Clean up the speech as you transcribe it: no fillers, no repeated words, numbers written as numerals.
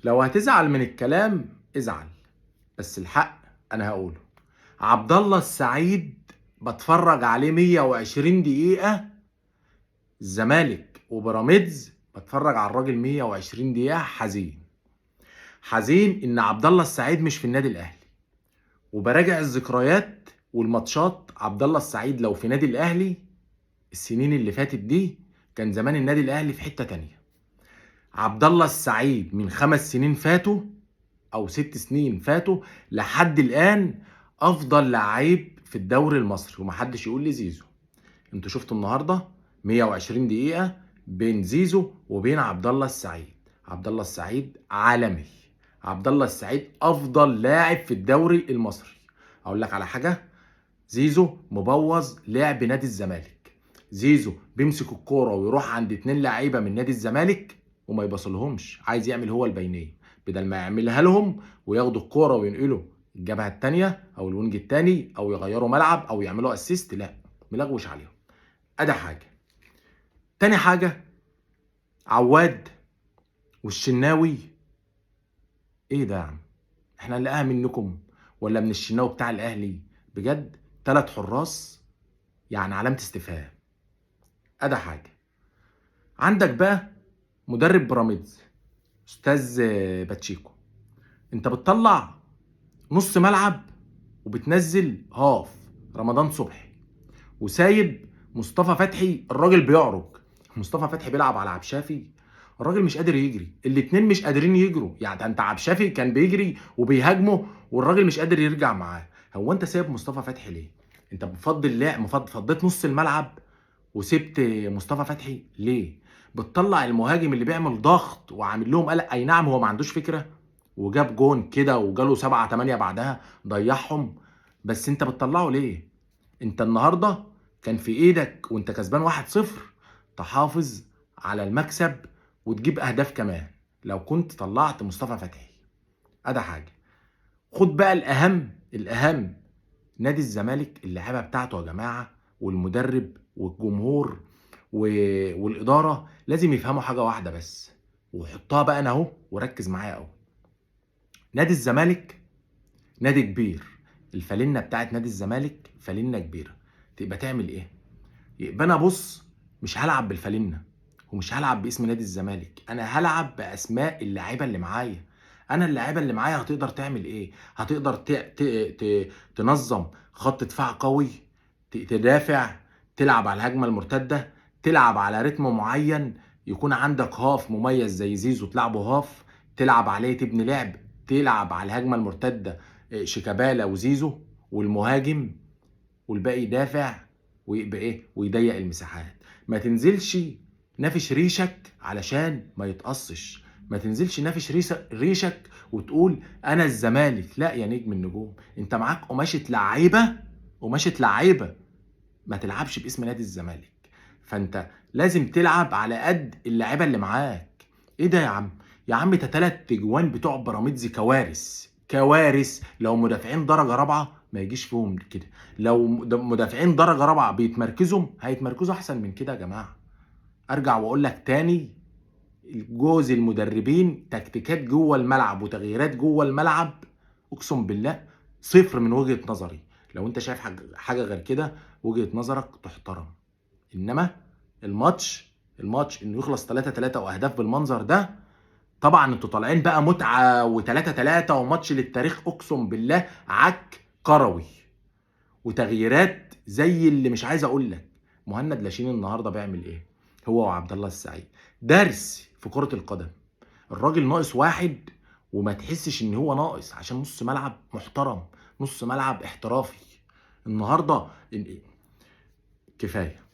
لو هتزعل من الكلام ازعل، بس الحق انا هقوله. عبد الله السعيد بتفرج عليه 120 دقيقة، الزمالك وبيراميدز بتفرج على الراجل 120 دقيقة حزين. حزين ان عبد الله السعيد مش في النادي الاهلي، وبراجع الذكريات والماتشات. عبد الله السعيد لو في نادي الاهلي السنين اللي فاتت دي كان زمان النادي الاهلي في حتة تانية. عبد الله السعيد من 5 سنين فاتوا او 6 سنين فاتوا لحد الان افضل لعيب في الدوري المصري، ومحدش يقول لي زيزو. انتوا شفتوا النهارده 120 دقيقة بين زيزو وبين عبد الله السعيد. عبد الله السعيد عالمي، عبد الله السعيد افضل لاعب في الدوري المصري. اقول لك على حاجة، زيزو مبوظ لعب نادي الزمالك. زيزو بيمسك الكوره ويروح عند 2 لعيبه من نادي الزمالك وما يبصلهمش، عايز يعمل هو البينيه بدل ما يعملها لهم وياخدوا الكوره وينقلوا الجبهه الثانيه او الوينج الثاني او يغيروا ملعب او يعملوا اسيست. لا، ملغوش عليهم. ادي حاجه. تاني حاجه، عواد والشناوي. ايه ده يا عم؟ احنا نلاقيها منكم ولا من الشناوي بتاع الاهلي؟ بجد 3 حراس، يعني علامه استفهام. ادي حاجه. عندك بقى مدرب بيراميدز استاذ باتشيكو، انت بتطلع نص ملعب وبتنزل هاف رمضان صبحي، وسايب مصطفى فتحي الراجل بيعرج. مصطفى فتحي بيلعب على عبد الشافي، الراجل مش قادر يجري، الاتنين مش قادرين يجروا. يعني انت عبد الشافي كان بيجري وبيهاجمه والراجل مش قادر يرجع معاه. هو انت سايب مصطفى فتحي ليه؟ انت بتفضل لعب فضيت نص الملعب وسبت مصطفى فتحي ليه؟ بتطلع المهاجم اللي بيعمل ضغط وعامل لهم قلق. اي نعم هو ما عندوش فكره وجاب جون كده وجاله 7 8 بعدها ضيعهم، بس انت بتطلعه ليه؟ انت النهارده كان في ايدك وانت كسبان 1-0 تحافظ على المكسب وتجيب اهداف كمان لو كنت طلعت مصطفى فتحي. ادي حاجه. خد بقى الاهم، نادي الزمالك اللعيبه بتاعته يا جماعه والمدرب والجمهور والاداره لازم يفهموا حاجه واحده بس، وحطها بقى انا اهو وركز معايا اهو. نادي الزمالك نادي كبير، الفالنه بتاعت نادي الزمالك فالنه كبيره. تبقى تعمل ايه؟ يبقى انا بص، مش هلعب بالفالنه ومش هلعب باسم نادي الزمالك، انا هلعب باسماء اللعيبه اللي معايا. انا اللعيبه اللي معايا هتقدر تعمل ايه؟ هتقدر تنظم خط دفاع قوي، تدافع، تلعب على الهجمه المرتده، تلعب على رتم معين، يكون عندك هاف مميز زي زيزو تلعبه هاف، تلعب عليه تبني لعب، تلعب على الهجمه المرتده شيكابالا وزيزو والمهاجم، والباقي يدافع ويبقى ايه ويضيق المساحات. ما تنزلش نافش ريشك علشان ما يتقصش، ما تنزلش نافش ريشك وتقول انا الزمالك. لا يا نجم النجوم، انت معاك قماشه لعيبه، قماشه لعيبه، ما تلعبش باسم نادي الزمالك. فانت لازم تلعب على قد اللعيبه اللي معاك. ايه ده يا عم؟ يا عم ده 3 اجوان بتوع بيراميدز كوارث، كوارث. لو مدافعين درجه رابعه ما يجيش فيهم كده. لو مدافعين درجه رابعه بيتمركزوا هيتمركزوا احسن من كده يا جماعه. ارجع واقول لك تاني، جوز المدربين تكتيكات جوه الملعب وتغييرات جوه الملعب اقسم بالله صفر من وجهة نظري. لو انت شايف حاجه غير كده وجهة نظرك تحترم. انما الماتش انه يخلص 3-3 واهداف بالمنظر ده، طبعا انتوا طالعين بقى متعه و3-3 وماتش للتاريخ، اقسم بالله عك كروي وتغييرات زي اللي مش عايز اقول لك. مهند لاشين النهارده بيعمل ايه؟ هو وعبد الله السعيد درس في كرة القدم. الراجل ناقص واحد وما تحسش ان هو ناقص، عشان نص ملعب محترم، نص ملعب احترافي. النهارده كفايه.